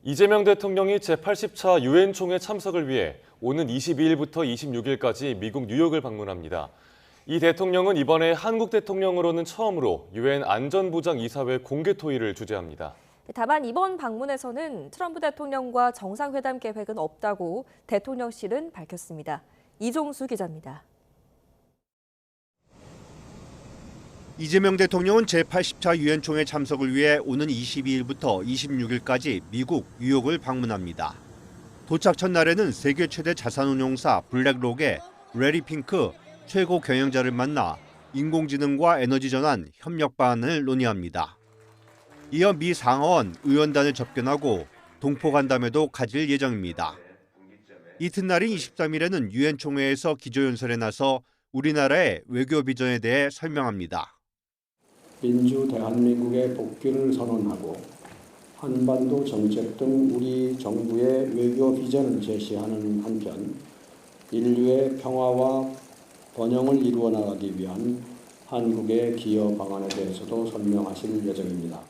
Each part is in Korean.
이재명 대통령이 제80차 유엔 총회 참석을 위해 오는 22일부터 26일까지 미국 뉴욕을 방문합니다. 이 대통령은 이번에 한국 대통령으로는 처음으로 유엔 안전보장이사회 공개 토의를 주재합니다. 다만 이번 방문에서는 트럼프 대통령과 정상회담 계획은 없다고 대통령실은 밝혔습니다. 이종수 기자입니다. 이재명 대통령은 제80차 유엔 총회 참석을 위해 오는 22일부터 26일까지 미국 뉴욕을 방문합니다. 도착 첫날에는 세계 최대 자산운용사 블랙록의 레리 핑크 최고 경영자를 만나 인공지능과 에너지 전환 협력 방안을 논의합니다. 이어 미 상하원 의원단을 접견하고 동포 간담회도 가질 예정입니다. 이튿날인 23일에는 유엔 총회에서 기조연설에 나서 우리나라의 외교 비전에 대해 설명합니다. 민주 대한민국의 복귀를 선언하고 한반도 정책 등 우리 정부의 외교 비전을 제시하는 한편 인류의 평화와 번영을 이루어 나가기 위한 한국의 기여 방안에 대해서도 설명하실 예정입니다.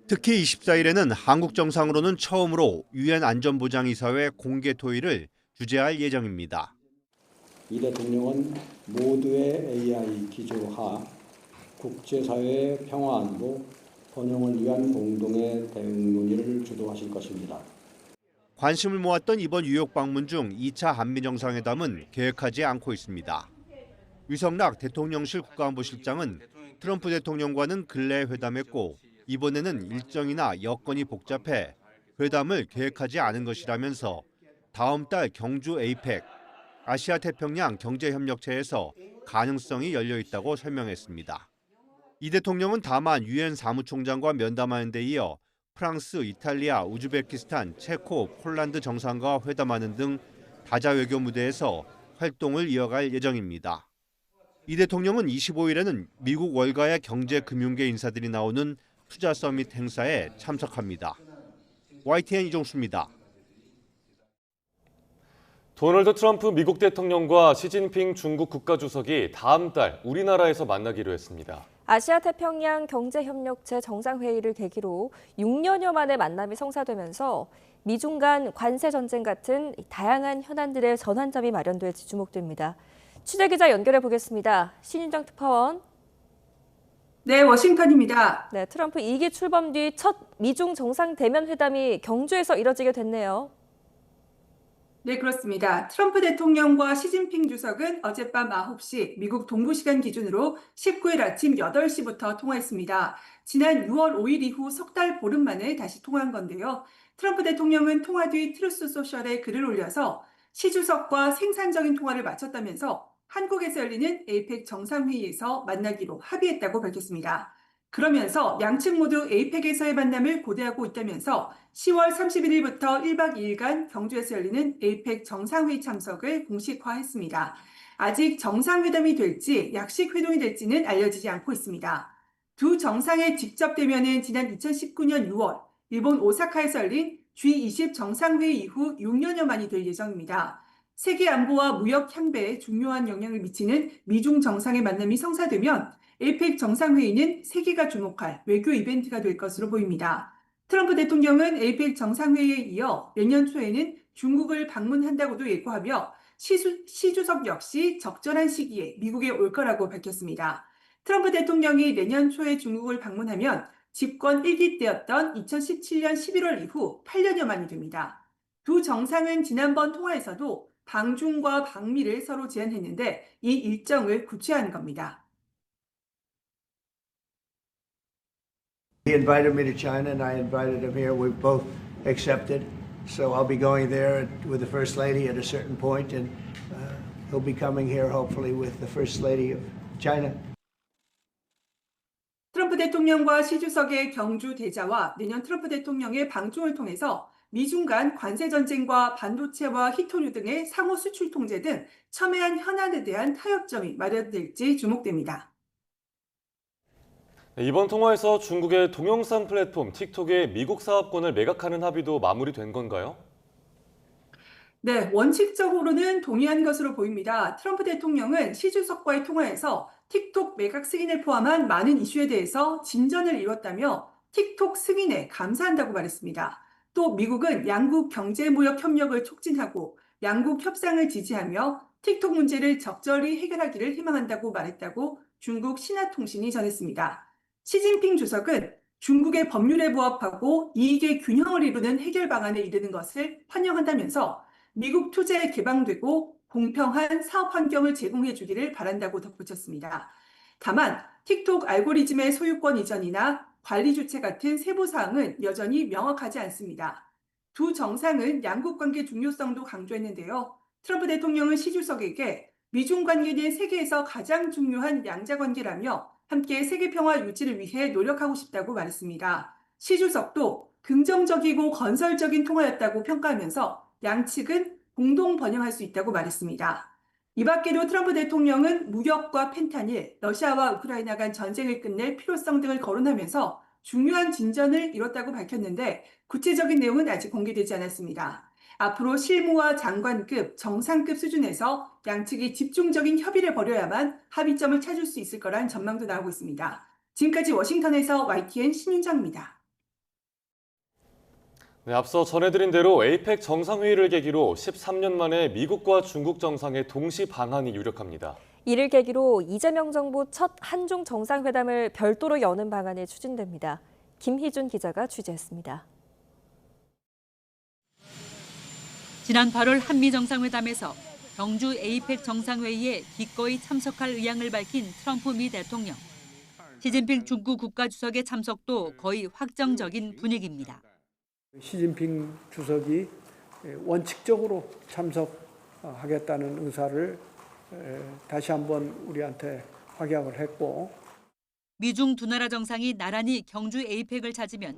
특히 24일에는 한국 정상으로는 처음으로 유엔 안전보장이사회 공개 토의를 주재할 예정입니다. 이 대통령은 모두의 AI 기조하 국제사회의 평화 안보, 번영을 위한 공동의 대응 논의를 주도하실 것입니다. 관심을 모았던 이번 뉴욕 방문 중 2차 한미 정상회담은 계획하지 않고 있습니다. 위성락 대통령실 국가안보실장은 트럼프 대통령과는 근래 회담했고 이번에는 일정이나 여건이 복잡해 회담을 계획하지 않은 것이라면서 다음 달 경주 에이펙, 아시아태평양 경제협력체에서 가능성이 열려 있다고 설명했습니다. 이 대통령은 다만 유엔 사무총장과 면담하는 데 이어 프랑스, 이탈리아, 우즈베키스탄, 체코, 폴란드 정상과 회담하는 등 다자 외교 무대에서 활동을 이어갈 예정입니다. 이 대통령은 25일에는 미국 월가의 경제금융계 인사들이 나오는 투자 서밋 행사에 참석합니다. YTN 이종수입니다. 도널드 트럼프 미국 대통령과 시진핑 중국 국가주석이 다음 달 우리나라에서 만나기로 했습니다. 아시아태평양 경제협력체 정상회의를 계기로 6년여 만에 만남이 성사되면서 미중 간 관세 전쟁 같은 다양한 현안들의 전환점이 마련될지 주목됩니다. 취재기자 연결해 보겠습니다. 신윤정 특파원. 네, 워싱턴입니다. 네, 트럼프 2기 출범 뒤 첫 미중 정상 대면 회담이 경주에서 이뤄지게 됐네요. 네, 그렇습니다. 트럼프 대통령과 시진핑 주석은 어젯밤 9시 미국 동부시간 기준으로 19일 아침 8시부터 통화했습니다. 지난 6월 5일 이후 석 달 보름 만에 다시 통화한 건데요. 트럼프 대통령은 통화 뒤 트루스 소셜에 글을 올려서 시 주석과 생산적인 통화를 마쳤다면서 한국에서 열리는 에이펙 정상회의에서 만나기로 합의했다고 밝혔습니다. 그러면서 양측 모두 에이펙에서의 만남을 고대하고 있다면서 10월 31일부터 1박 2일간 경주에서 열리는 에이펙 정상회의 참석을 공식화했습니다. 아직 정상회담이 될지 약식 회동이 될지는 알려지지 않고 있습니다. 두 정상의 직접 대면은 지난 2019년 6월 일본 오사카에서 열린 G20 정상회의 이후 6년여 만이 될 예정입니다. 세계 안보와 무역 향배에 중요한 영향을 미치는 미중 정상의 만남이 성사되면 에이펙 정상회의는 세계가 주목할 외교 이벤트가 될 것으로 보입니다. 트럼프 대통령은 에이펙 정상회의에 이어 내년 초에는 중국을 방문한다고도 예고하며 시 주석 역시 적절한 시기에 미국에 올 거라고 밝혔습니다. 트럼프 대통령이 내년 초에 중국을 방문하면 집권 1기 때였던 2017년 11월 이후 8년여 만이 됩니다. 두 정상은 지난번 통화에서도 방중과 방미를 서로 제안했는데 이 일정을 구체화한 겁니다. He invited me to China and I invited him here. We've both accepted. So I'll be going there with the First Lady at a certain point and he'll be coming here hopefully with the First Lady of China. 트럼프 대통령과 시 주석의 경주 대자와 내년 트럼프 대통령의 방중을 통해서 미중 간 관세 전쟁과 반도체와 히토류 등의 상호 수출 통제 등 첨예한 현안에 대한 타협점이 마련될지 주목됩니다. 이번 통화에서 중국의 동영상 플랫폼 틱톡의 미국 사업권을 매각하는 합의도 마무리된 건가요? 네, 원칙적으로는 동의한 것으로 보입니다. 트럼프 대통령은 시 주석과의 통화에서 틱톡 매각 승인을 포함한 많은 이슈에 대해서 진전을 이뤘다며 틱톡 승인에 감사한다고 말했습니다. 또 미국은 양국 경제무역 협력을 촉진하고 양국 협상을 지지하며 틱톡 문제를 적절히 해결하기를 희망한다고 말했다고 중국 신화통신이 전했습니다. 시진핑 주석은 중국의 법률에 부합하고 이익의 균형을 이루는 해결 방안에 이르는 것을 환영한다면서 미국 투자에 개방되고 공평한 사업 환경을 제공해 주기를 바란다고 덧붙였습니다. 다만 틱톡 알고리즘의 소유권 이전이나 관리 주체 같은 세부 사항은 여전히 명확하지 않습니다. 두 정상은 양국 관계 중요성도 강조했는데요. 트럼프 대통령은 시 주석에게 미중 관계는 세계에서 가장 중요한 양자 관계라며 함께 세계 평화 유지를 위해 노력하고 싶다고 말했습니다. 시 주석도 긍정적이고 건설적인 통화였다고 평가하면서 양측은 공동 번영할 수 있다고 말했습니다. 이 밖에도 트럼프 대통령은 무역과 펜타닐, 러시아와 우크라이나 간 전쟁을 끝낼 필요성 등을 거론하면서 중요한 진전을 이뤘다고 밝혔는데 구체적인 내용은 아직 공개되지 않았습니다. 앞으로 실무와 장관급, 정상급 수준에서 양측이 집중적인 협의를 벌여야만 합의점을 찾을 수 있을 거란 전망도 나오고 있습니다. 지금까지 워싱턴에서 YTN 신윤정입니다. 네, 앞서 전해드린 대로 에이펙 정상회의를 계기로 13년 만에 미국과 중국 정상의 동시 방한이 유력합니다. 이를 계기로 이재명 정부 첫 한중 정상회담을 별도로 여는 방안이 추진됩니다. 김희준 기자가 취재했습니다. 지난 8월 한미 정상회담에서 경주 에이펙 정상회의에 기꺼이 참석할 의향을 밝힌 트럼프 미 대통령. 시진핑 중국 국가주석의 참석도 거의 확정적인 분위기입니다. 시진핑 주석이 원칙적으로 참석하겠다는 의사를 다시 한번 우리한테 확약을 했고, 미중 두 나라 정상이 나란히 경주 에이펙을 찾으면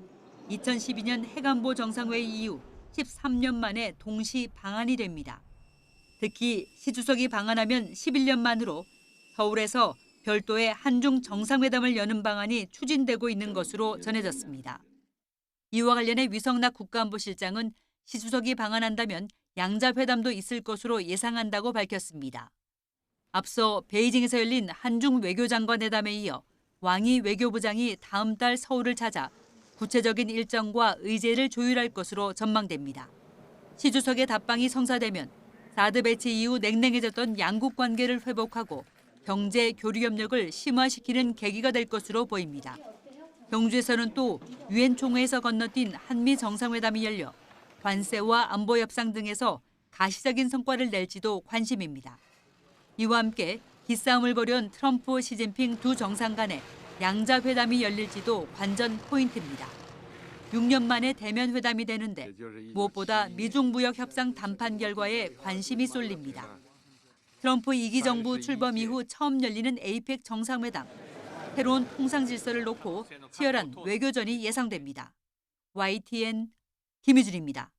2012년 해관보 정상회의 이후 13년 만에 동시 방한이 됩니다. 특히 시 주석이 방한하면 11년 만으로 서울에서 별도의 한중 정상회담을 여는 방안이 추진되고 있는 것으로 전해졌습니다. 이와 관련해 위성락 국가안보실장은 시 주석이 방한한다면 양자회담도 있을 것으로 예상한다고 밝혔습니다. 앞서 베이징에서 열린 한중 외교장관회담에 이어 왕이 외교부장이 다음 달 서울을 찾아 구체적인 일정과 의제를 조율할 것으로 전망됩니다. 시 주석의 답방이 성사되면 사드 배치 이후 냉랭해졌던 양국 관계를 회복하고 경제 교류 협력을 심화시키는 계기가 될 것으로 보입니다. 경주에서는 또 유엔 총회에서 건너뛴 한미 정상회담이 열려 관세와 안보 협상 등에서 가시적인 성과를 낼지도 관심입니다. 이와 함께 기싸움을 벌여온 트럼프, 시진핑 두 정상 간의 양자회담이 열릴지도 관전 포인트입니다. 6년 만에 대면 회담이 되는데 무엇보다 미중 무역 협상 담판 결과에 관심이 쏠립니다. 트럼프 2기 정부 출범 이후 처음 열리는 에이펙 정상회담. 새로운 통상 질서를 놓고 치열한 외교전이 예상됩니다. YTN 김희준입니다.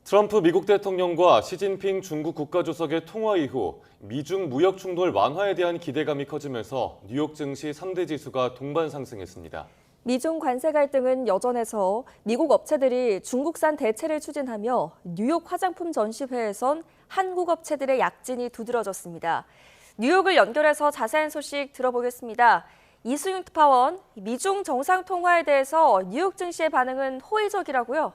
트럼프 미국 대통령과 시진핑 중국 국가주석의 통화 이후 미중 무역 충돌 완화에 대한 기대감이 커지면서 뉴욕 증시 3대 지수가 동반 상승했습니다. 미중 관세 갈등은 여전해서 미국 업체들이 중국산 대체를 추진하며 뉴욕 화장품 전시회에선 한국 업체들의 약진이 두드러졌습니다. 뉴욕을 연결해서 자세한 소식 들어보겠습니다. 이수윤 특파원, 미중 정상 통화에 대해서 뉴욕 증시의 반응은 호의적이라고요?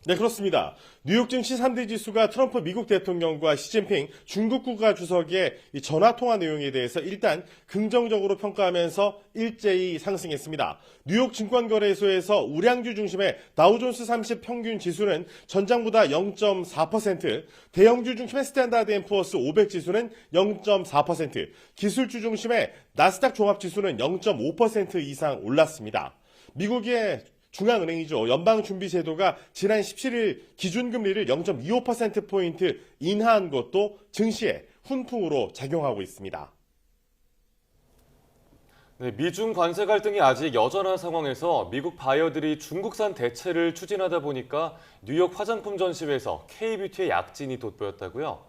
네, 그렇습니다. 뉴욕 증시 3대 지수가 트럼프 미국 대통령과 시진핑 중국 국가주석의 전화통화 내용에 대해서 일단 긍정적으로 평가하면서 일제히 상승했습니다. 뉴욕 증권거래소에서 우량주 중심의 다우존스 30 평균 지수는 전장보다 0.4%, 대형주 중심의 스탠다드 앤 푸어스 500 지수는 0.4%, 기술주 중심의 나스닥 종합지수는 0.5% 이상 올랐습니다. 미국의 중앙은행이죠. 연방준비제도가 지난 17일 기준금리를 0.25%포인트 인하한 것도 증시에 훈풍으로 작용하고 있습니다. 네, 미중 관세 갈등이 아직 여전한 상황에서 미국 바이어들이 중국산 대체를 추진하다 보니까 뉴욕 화장품 전시회에서 K뷰티의 약진이 돋보였다고요?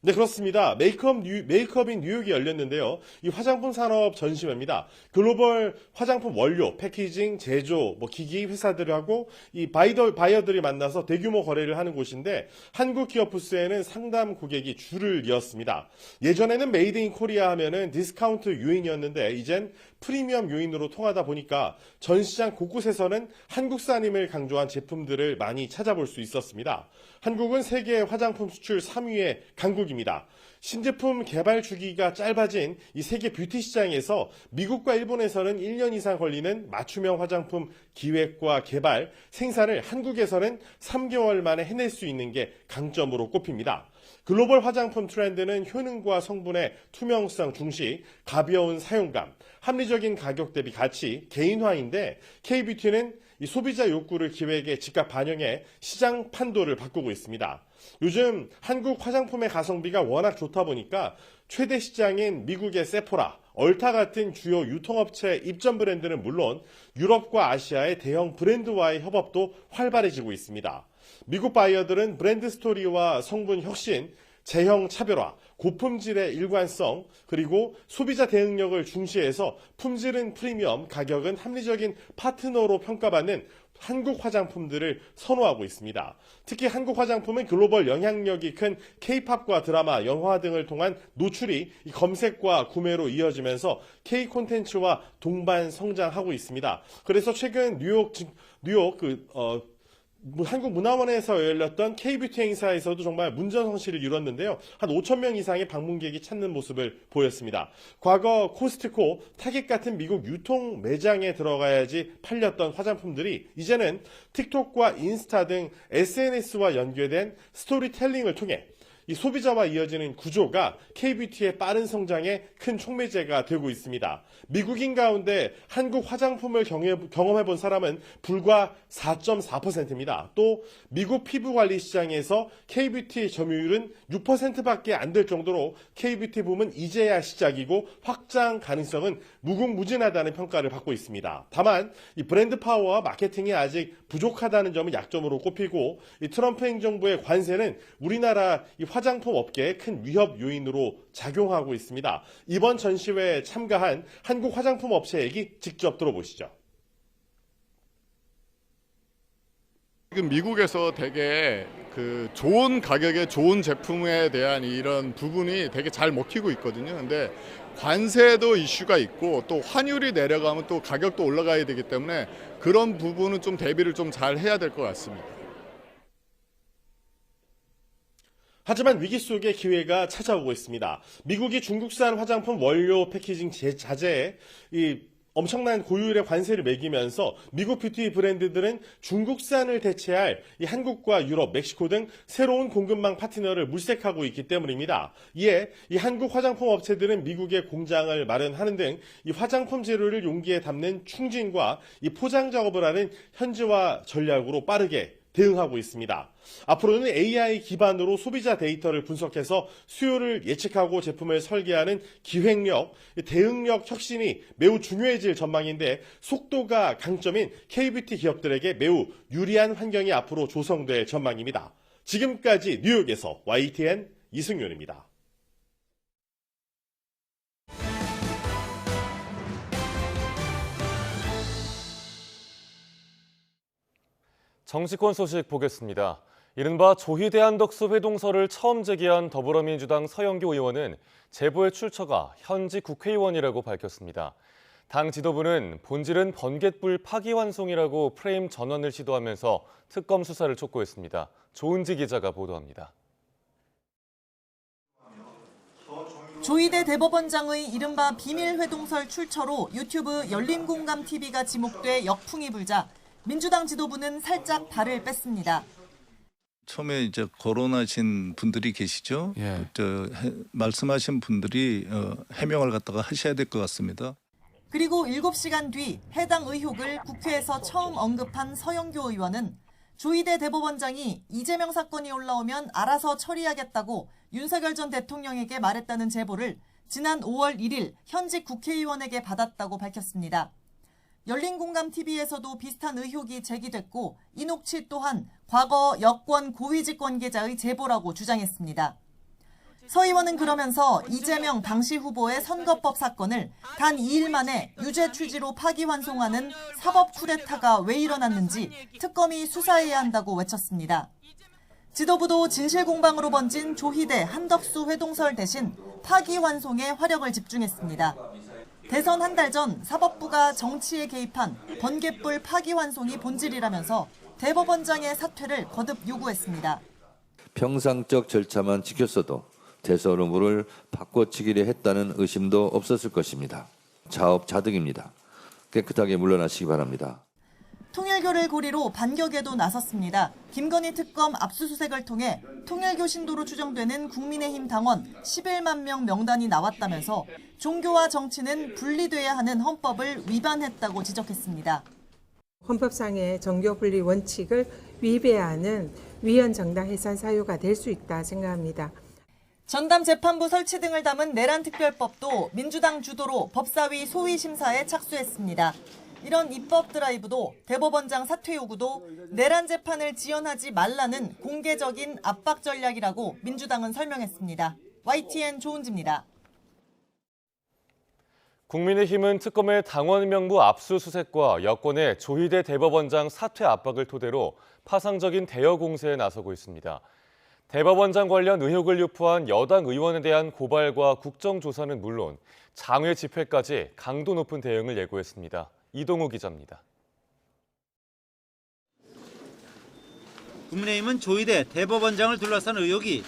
네, 그렇습니다. 메이크업인 뉴욕이 열렸는데요. 이 화장품 산업 전시회입니다. 글로벌 화장품 원료, 패키징, 제조, 기기 회사들하고 이 바이어들이 만나서 대규모 거래를 하는 곳인데 한국 기업 부스에는 상담 고객이 줄을 이었습니다. 예전에는 메이드 인 코리아 하면은 디스카운트 요인이었는데 이젠 프리미엄 요인으로 통하다 보니까 전시장 곳곳에서는 한국산임을 강조한 제품들을 많이 찾아볼 수 있었습니다. 한국은 세계 화장품 수출 3위의 강국입니다. 신제품 개발 주기가 짧아진 이 세계 뷰티 시장에서 미국과 일본에서는 1년 이상 걸리는 맞춤형 화장품 기획과 개발, 생산을 한국에서는 3개월 만에 해낼 수 있는 게 강점으로 꼽힙니다. 글로벌 화장품 트렌드는 효능과 성분의 투명성 중시, 가벼운 사용감, 합리적인 가격 대비 가치, 개인화인데 K뷰티는 이 소비자 욕구를 기획에 즉각 반영해 시장 판도를 바꾸고 있습니다. 요즘 한국 화장품의 가성비가 워낙 좋다 보니까 최대 시장인 미국의 세포라, 얼타 같은 주요 유통업체 입점 브랜드는 물론 유럽과 아시아의 대형 브랜드와의 협업도 활발해지고 있습니다. 미국 바이어들은 브랜드 스토리와 성분 혁신, 제형 차별화, 고품질의 일관성, 그리고 소비자 대응력을 중시해서 품질은 프리미엄, 가격은 합리적인 파트너로 평가받는 한국 화장품들을 선호하고 있습니다. 특히 한국 화장품은 글로벌 영향력이 큰 K-팝과 드라마, 영화 등을 통한 노출이 검색과 구매로 이어지면서 K 콘텐츠와 동반 성장하고 있습니다. 그래서 최근 뉴욕 한국문화원에서 열렸던 K뷰티 행사에서도 정말 문전성시를 이뤘는데요. 한 5,000명 이상의 방문객이 찾는 모습을 보였습니다. 과거 코스트코, 타겟 같은 미국 유통 매장에 들어가야지 팔렸던 화장품들이 이제는 틱톡과 인스타 등 SNS와 연계된 스토리텔링을 통해 이 소비자와 이어지는 구조가 K뷰티의 빠른 성장에 큰 촉매제가 되고 있습니다. 미국인 가운데 한국 화장품을 경험해본 사람은 불과 4.4%입니다. 또 미국 피부관리 시장에서 K뷰티 점유율은 6%밖에 안 될 정도로 K뷰티 붐은 이제야 시작이고 확장 가능성은 무궁무진하다는 평가를 받고 있습니다. 다만 이 브랜드 파워와 마케팅이 아직 부족하다는 점은 약점으로 꼽히고 이 트럼프 행정부의 관세는 우리나라 이 화장품 업계에 큰 위협 요인으로 작용하고 있습니다. 이번 전시회에 참가한 한국 화장품 업체 얘기 직접 들어보시죠. 지금 미국에서 되게 좋은 가격에 좋은 제품에 대한 이런 부분이 되게 잘 먹히고 있거든요. 근데 관세도 이슈가 있고 또 환율이 내려가면 또 가격도 올라가야 되기 때문에 그런 부분은 좀 대비를 좀 잘 해야 될 것 같습니다. 하지만 위기 속에 기회가 찾아오고 있습니다. 미국이 중국산 화장품 원료 패키징 자재에 엄청난 고율의 관세를 매기면서 미국 뷰티 브랜드들은 중국산을 대체할 이 한국과 유럽, 멕시코 등 새로운 공급망 파트너를 물색하고 있기 때문입니다. 이에 이 한국 화장품 업체들은 미국에 공장을 마련하는 등 이 화장품 재료를 용기에 담는 충진과 이 포장 작업을 하는 현지화 전략으로 빠르게 대응하고 있습니다. 앞으로는 AI 기반으로 소비자 데이터를 분석해서 수요를 예측하고 제품을 설계하는 기획력, 대응력 혁신이 매우 중요해질 전망인데 속도가 강점인 K뷰티 기업들에게 매우 유리한 환경이 앞으로 조성될 전망입니다. 지금까지 뉴욕에서 YTN 이승윤입니다. 정치권 소식 보겠습니다. 이른바 조희대 한덕수 회동설을 처음 제기한 더불어민주당 서영교 의원은 제보의 출처가 현직 국회의원이라고 밝혔습니다. 당 지도부는 본질은 번갯불 파기환송이라고 프레임 전환을 시도하면서 특검 수사를 촉구했습니다. 조은지 기자가 보도합니다. 조희대 대법원장의 이른바 비밀 회동설 출처로 유튜브 열린공감TV가 지목돼 역풍이 불자 민주당 지도부는 살짝 발을 뺐습니다. 처음에 이제 거론하신 분들이 계시죠? 예. 말씀하신 분들이 해명을 갖다가 하셔야 될 것 같습니다. 그리고 7시간 뒤 해당 의혹을 국회에서 처음 언급한 서영교 의원은 조희대 대법원장이 이재명 사건이 올라오면 알아서 처리하겠다고 윤석열 전 대통령에게 말했다는 제보를 지난 5월 1일 현직 국회의원에게 받았다고 밝혔습니다. 열린공감TV에서도 비슷한 의혹이 제기됐고 이 녹취 또한 과거 여권 고위직 관계자의 제보라고 주장했습니다. 서 의원은 그러면서 이재명 당시 후보의 선거법 사건을 단 2일 만에 유죄 취지로 파기환송하는 사법 쿠데타가 왜 일어났는지 특검이 수사해야 한다고 외쳤습니다. 지도부도 진실공방으로 번진 조희대, 한덕수 회동설 대신 파기환송에 화력을 집중했습니다. 대선 한 달 전 사법부가 정치에 개입한 번갯불 파기환송이 본질이라면서 대법원장의 사퇴를 거듭 요구했습니다. 평상적 절차만 지켰어도 대선 후보를 바꿔치기를 했다는 의심도 없었을 것입니다. 자업자득입니다. 깨끗하게 물러나시기 바랍니다. 통일교를 고리로 반격에도 나섰습니다. 김건희 특검 압수수색을 통해 통일교 신도로 추정되는 국민의힘 당원 11만 명 명단이 나왔다면서 종교와 정치는 분리돼야 하는 헌법을 위반했다고 지적했습니다. 헌법상의 정교분리 원칙을 위배하는 위헌정당 해산 사유가 될 수 있다 생각합니다. 전담 재판부 설치 등을 담은 내란 특별법도 민주당 주도로 법사위 소위 심사에 착수했습니다. 이런 입법 드라이브도 대법원장 사퇴 요구도 내란 재판을 지연하지 말라는 공개적인 압박 전략이라고 민주당은 설명했습니다. YTN 조은지입니다. 국민의힘은 특검의 당원 명부 압수수색과 여권의 조희대 대법원장 사퇴 압박을 토대로 파상적인 대여 공세에 나서고 있습니다. 대법원장 관련 의혹을 유포한 여당 의원에 대한 고발과 국정조사는 물론 장외 집회까지 강도 높은 대응을 예고했습니다. 이동우 기자입니다. 국민의힘은 조희대 대법원장을 둘러싼 의혹이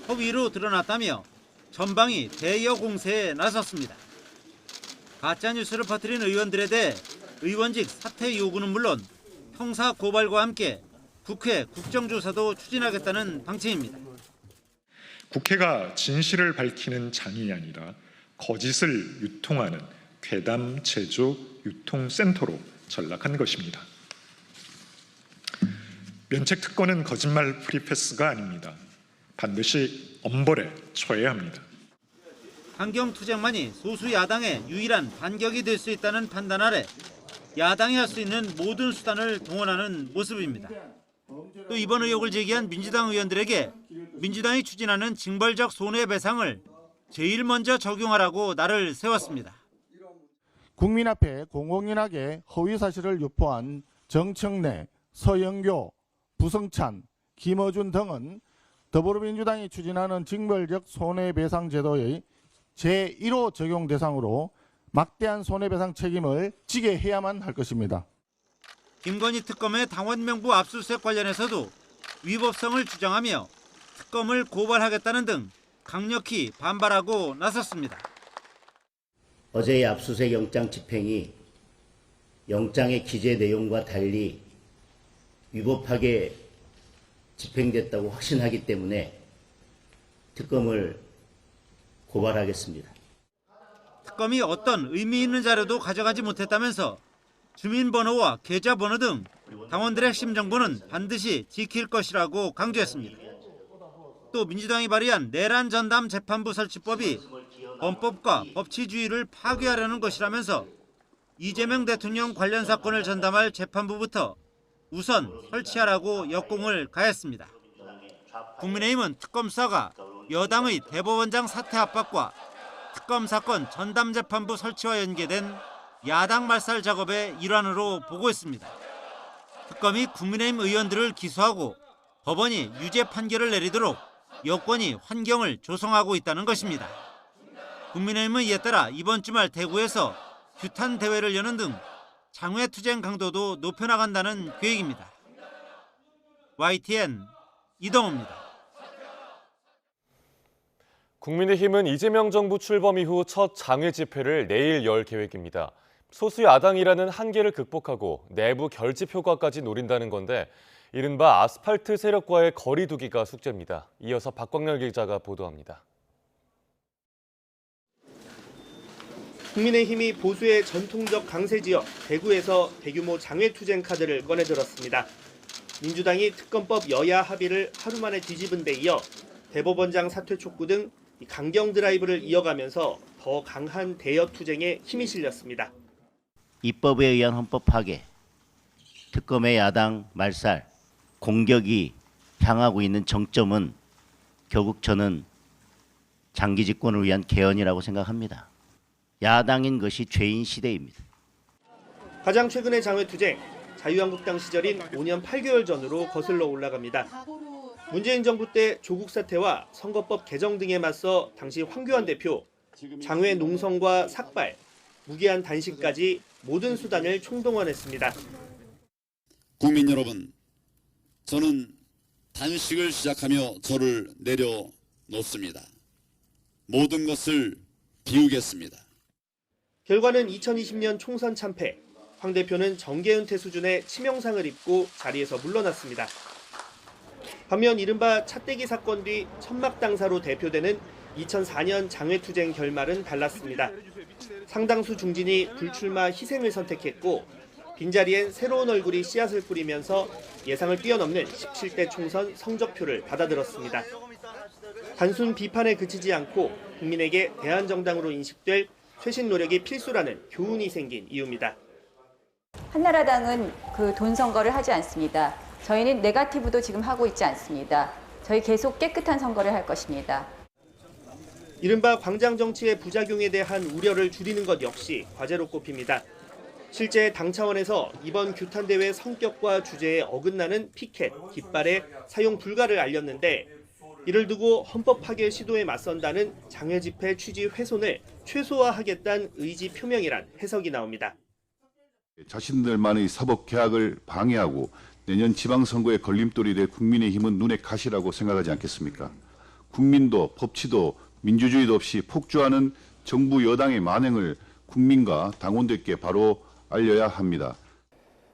허위로 드러났다며 전방위 대여 공세에 나섰습니다. 가짜뉴스를 퍼뜨린 의원들에 대해 의원직 사퇴 요구는 물론 형사 고발과 함께 국회 국정조사도 추진하겠다는 방침입니다. 국회가 진실을 밝히는 장이 아니라 거짓을 유통하는 괴담 제조 유통센터로 전락한 것입니다. 면책 특권은 거짓말 프리패스가 아닙니다. 반드시 엄벌에 처해야 합니다. 환경 투쟁만이 소수 야당의 유일한 반격이 될 수 있다는 판단 아래 야당이 할 수 있는 모든 수단을 동원하는 모습입니다. 또 이번 의혹을 제기한 민주당 의원들에게 민주당이 추진하는 징벌적 손해배상을 제일 먼저 적용하라고 날을 세웠습니다. 국민 앞에 공공연하게 허위 사실을 유포한 정청래, 서영교, 부성찬, 김어준 등은 더불어민주당이 추진하는 징벌적 손해배상 제도의 제1호 적용 대상으로 막대한 손해배상 책임을 지게 해야만 할 것입니다. 김건희 특검의 당원 명부 압수수색 관련해서도 위법성을 주장하며 특검을 고발하겠다는 등 강력히 반발하고 나섰습니다. 어제의 압수수색 영장 집행이 영장의 기재 내용과 달리 위법하게 집행됐다고 확신하기 때문에 특검을 고발하겠습니다. 특검이 어떤 의미 있는 자료도 가져가지 못했다면서 주민번호와 계좌번호 등 당원들의 핵심 정보는 반드시 지킬 것이라고 강조했습니다. 또 민주당이 발의한 내란 전담 재판부 설치법이 헌법과 법치주의를 파괴하려는 것이라면서 이재명 대통령 관련 사건을 전담할 재판부부터 우선 설치하라고 역공을 가했습니다. 국민의힘은 특검 수사가 여당의 대법원장 사퇴 압박과 특검 사건 전담 재판부 설치와 연계된 야당 말살 작업의 일환으로 보고 있습니다. 특검이 국민의힘 의원들을 기소하고 법원이 유죄 판결을 내리도록 여권이 환경을 조성하고 있다는 것입니다. 국민의힘은 이에 따라 이번 주말 대구에서 규탄 대회를 여는 등 장외 투쟁 강도도 높여나간다는 계획입니다. YTN 이동호입니다. 국민의힘은 이재명 정부 출범 이후 첫 장외 집회를 내일 열 계획입니다. 소수 야당이라는 한계를 극복하고 내부 결집 효과까지 노린다는 건데 이른바 아스팔트 세력과의 거리 두기가 숙제입니다. 이어서 박광렬 기자가 보도합니다. 국민의힘이 보수의 전통적 강세 지역 대구에서 대규모 장외투쟁 카드를 꺼내들었습니다. 민주당이 특검법 여야 합의를 하루 만에 뒤집은 데 이어 대법원장 사퇴 촉구 등 강경 드라이브를 이어가면서 더 강한 대여 투쟁에 힘이 실렸습니다. 입법에 의한 헌법 파괴, 특검의 야당 말살, 공격이 향하고 있는 정점은 결국 저는 장기 집권을 위한 개헌이라고 생각합니다. 야당인 것이 죄인 시대입니다. 가장 최근의 장외투쟁, 자유한국당 시절인 5년 8개월 전으로 거슬러 올라갑니다. 문재인 정부 때 조국 사태와 선거법 개정 등에 맞서 당시 황교안 대표, 장외 농성과 삭발, 무기한 단식까지 모든 수단을 총동원했습니다. 국민 여러분, 저는 단식을 시작하며 저를 내려놓습니다. 모든 것을 비우겠습니다. 결과는 2020년 총선 참패, 황 대표는 정계은퇴 수준의 치명상을 입고 자리에서 물러났습니다. 반면 이른바 차떼기 사건 뒤 천막 당사로 대표되는 2004년 장외투쟁 결말은 달랐습니다. 상당수 중진이 불출마 희생을 선택했고 빈자리엔 새로운 얼굴이 씨앗을 뿌리면서 예상을 뛰어넘는 17대 총선 성적표를 받아들었습니다. 단순 비판에 그치지 않고 국민에게 대안정당으로 인식될 쇄신 노력이 필수라는 교훈이 생긴 이유입니다. 한나라당은 그 돈 선거를 하지 않습니다. 저희는 네거티브도 지금 하고 있지 않습니다. 저희 계속 깨끗한 선거를 할 것입니다. 이른바 광장 정치의 부작용에 대한 우려를 줄이는 것 역시 과제로 꼽힙니다. 실제 당 차원에서 이번 규탄대회 성격과 주제에 어긋나는 피켓, 깃발의 사용 불가를 알렸는데 이를 두고 헌법 파괴 시도에 맞선다는 장외 집회 취지 훼손을 최소화하겠다는 의지 표명이란 해석이 나옵니다. 자신들만의 사법 개혁을 방해하고 내년 지방선거에 걸림돌이 될 국민의힘은 눈에 가시라고 생각하지 않겠습니까? 국민도 법치도 민주주의도 없이 폭주하는 정부 여당의 만행을 국민과 당원들께 바로 알려야 합니다.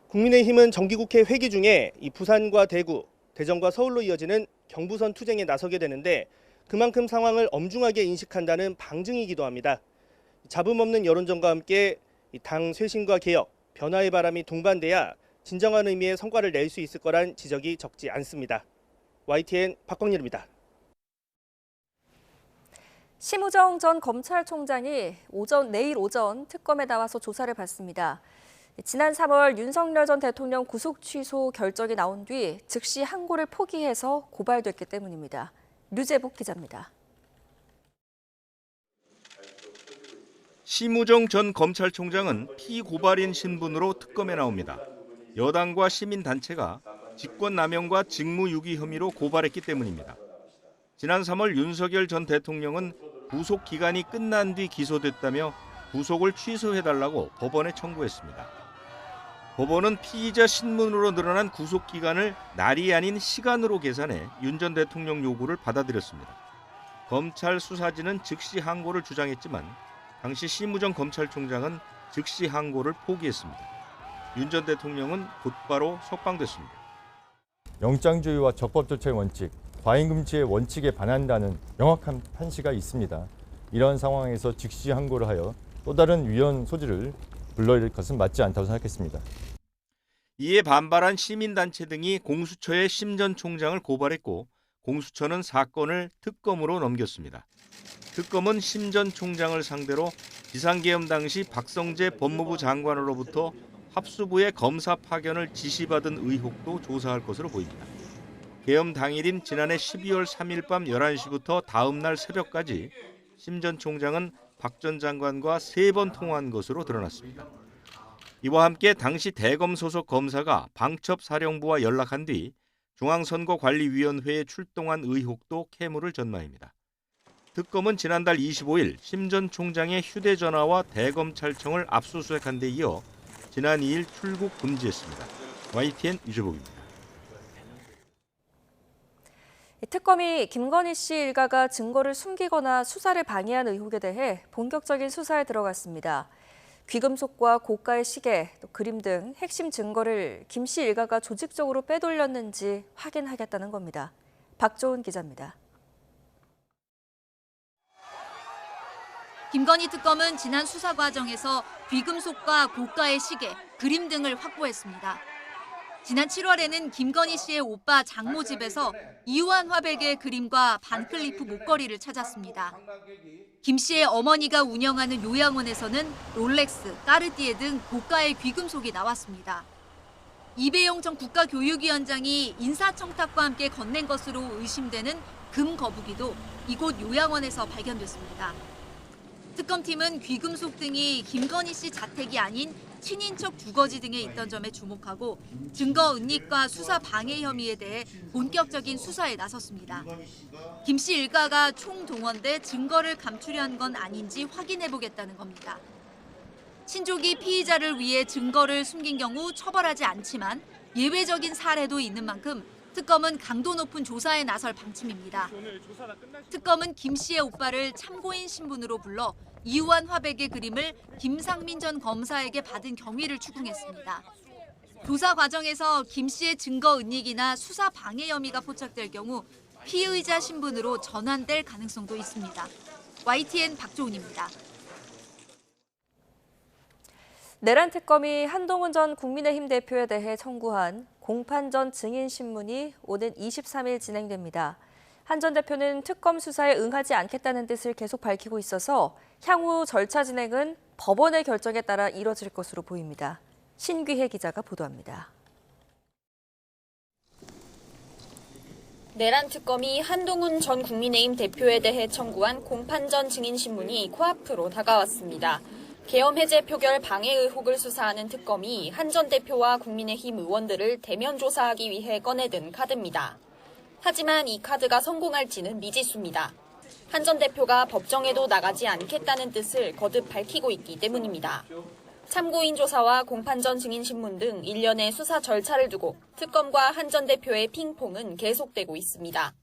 국민의힘은 정기국회 회기 중에 이 부산과 대구, 대전과 서울로 이어지는 경부선 투쟁에 나서게 되는데 그만큼 상황을 엄중하게 인식한다는 방증이기도 합니다. 잡음 없는 여론전과 함께 당 쇄신과 개혁, 변화의 바람이 동반돼야 진정한 의미의 성과를 낼 수 있을 거란 지적이 적지 않습니다. YTN 박광렬입니다. 심우정 전 검찰총장이 내일 오전 특검에 나와서 조사를 받습니다. 지난 3월 윤석열 전 대통령 구속 취소 결정이 나온 뒤 즉시 항고를 포기해서 고발됐기 때문입니다. 류재복 기자입니다. 심우정 전 검찰총장은 피고발인 신분으로 특검에 나옵니다. 여당과 시민단체가 직권남용과 직무유기 혐의로 고발했기 때문입니다. 지난 3월 윤석열 전 대통령은 구속 기간이 끝난 뒤 기소됐다며 구속을 취소해달라고 법원에 청구했습니다. 법원은 피의자 신문으로 늘어난 구속 기간을 날이 아닌 시간으로 계산해 윤 전 대통령 요구를 받아들였습니다. 검찰 수사진은 즉시 항고를 주장했지만 당시 심우정 검찰총장은 즉시 항고를 포기했습니다. 윤 전 대통령은 곧바로 석방됐습니다. 영장주의와 적법 절차의 원칙, 과잉금지의 원칙에 반한다는 명확한 판시가 있습니다. 이런 상황에서 즉시 항고를 하여 또 다른 위헌 소지를 불러일으킬 것은 맞지 않다고 생각했습니다. 이에 반발한 시민단체 등이 공수처에 심 전 총장을 고발했고 공수처는 사건을 특검으로 넘겼습니다. 특검은 심 전 총장을 상대로 비상계엄 당시 박성재 법무부 장관으로부터 합수부의 검사 파견을 지시받은 의혹도 조사할 것으로 보입니다. 계엄 당일인 지난해 12월 3일 밤 11시부터 다음 날 새벽까지 심 전 총장은 박 전 장관과 3번 통화한 것으로 드러났습니다. 이와 함께 당시 대검 소속 검사가 방첩사령부와 연락한 뒤 중앙선거관리위원회에 출동한 의혹도 캐물을 전망입니다. 특검은 지난달 25일 심 전 총장의 휴대전화와 대검찰청을 압수수색한 데 이어 지난 2일 출국 금지했습니다. YTN 유재복입니다. 특검이 김건희 씨 일가가 증거를 숨기거나 수사를 방해한 의혹에 대해 본격적인 수사에 들어갔습니다. 귀금속과 고가의 시계, 또 그림 등 핵심 증거를 김 씨 일가가 조직적으로 빼돌렸는지 확인하겠다는 겁니다. 박조은 기자입니다. 김건희 특검은 지난 수사 과정에서 귀금속과 고가의 시계, 그림 등을 확보했습니다. 지난 7월에는 김건희 씨의 오빠 장모 집에서 이우한 화백의 그림과 반클리프 목걸이를 찾았습니다. 김 씨의 어머니가 운영하는 요양원에서는 롤렉스, 까르띠에 등 고가의 귀금속이 나왔습니다. 이배용 전 국가교육위원장이 인사청탁과 함께 건넨 것으로 의심되는 금 거북이도 이곳 요양원에서 발견됐습니다. 특검팀은 귀금속 등이 김건희 씨 자택이 아닌 친인척 주거지 등에 있던 점에 주목하고 증거 은닉과 수사 방해 혐의에 대해 본격적인 수사에 나섰습니다. 김 씨 일가가 총동원돼 증거를 감추려한 건 아닌지 확인해보겠다는 겁니다. 친족이 피의자를 위해 증거를 숨긴 경우 처벌하지 않지만 예외적인 사례도 있는 만큼 특검은 강도 높은 조사에 나설 방침입니다. 특검은 김 씨의 오빠를 참고인 신분으로 불러 이우한 화백의 그림을 김상민 전 검사에게 받은 경위를 추궁했습니다. 조사 과정에서 김 씨의 증거 은닉이나 수사 방해 혐의가 포착될 경우 피의자 신분으로 전환될 가능성도 있습니다. YTN 박조은입니다. 내란 특검이 한동훈 전 국민의힘 대표에 대해 청구한 공판 전 증인 신문이 오는 23일 진행됩니다. 한 전 대표는 특검 수사에 응하지 않겠다는 뜻을 계속 밝히고 있어서 향후 절차 진행은 법원의 결정에 따라 이뤄질 것으로 보입니다. 신귀혜 기자가 보도합니다. 내란 특검이 한동훈 전 국민의힘 대표에 대해 청구한 공판 전 증인 신문이 코앞으로 다가왔습니다. 계엄 해제 표결 방해 의혹을 수사하는 특검이 한 전 대표와 국민의힘 의원들을 대면 조사하기 위해 꺼내든 카드입니다. 하지만 이 카드가 성공할지는 미지수입니다. 한 전 대표가 법정에도 나가지 않겠다는 뜻을 거듭 밝히고 있기 때문입니다. 참고인 조사와 공판 전 증인 신문 등 일련의 수사 절차를 두고 특검과 한 전 대표의 핑퐁은 계속되고 있습니다.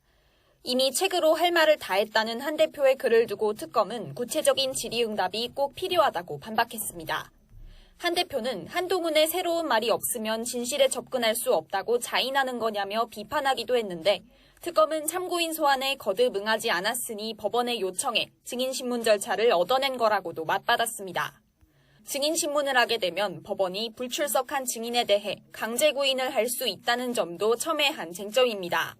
이미 책으로 할 말을 다 했다는 한 대표의 글을 두고 특검은 구체적인 질의응답이 꼭 필요하다고 반박했습니다. 한 대표는 한동훈의 새로운 말이 없으면 진실에 접근할 수 없다고 자인하는 거냐며 비판하기도 했는데 특검은 참고인 소환에 거듭 응하지 않았으니 법원의 요청에 증인신문 절차를 얻어낸 거라고도 맞받았습니다. 증인신문을 하게 되면 법원이 불출석한 증인에 대해 강제 구인을 할 수 있다는 점도 첨예한 쟁점입니다.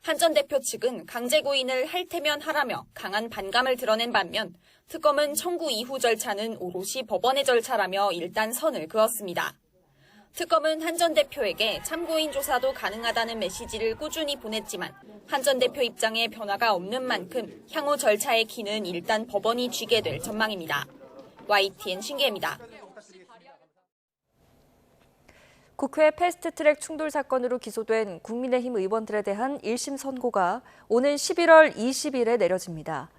한 전 대표 측은 강제 구인을 할 테면 하라며 강한 반감을 드러낸 반면 특검은 청구 이후 절차는 오롯이 법원의 절차라며 일단 선을 그었습니다. 특검은 한 전 대표에게 참고인 조사도 가능하다는 메시지를 꾸준히 보냈지만 한 전 대표 입장에 변화가 없는 만큼 향후 절차의 키는 일단 법원이 쥐게 될 전망입니다. YTN 신기혜입니다. 국회 패스트트랙 충돌 사건으로 기소된 국민의힘 의원들에 대한 1심 선고가 오는 11월 20일에 내려집니다.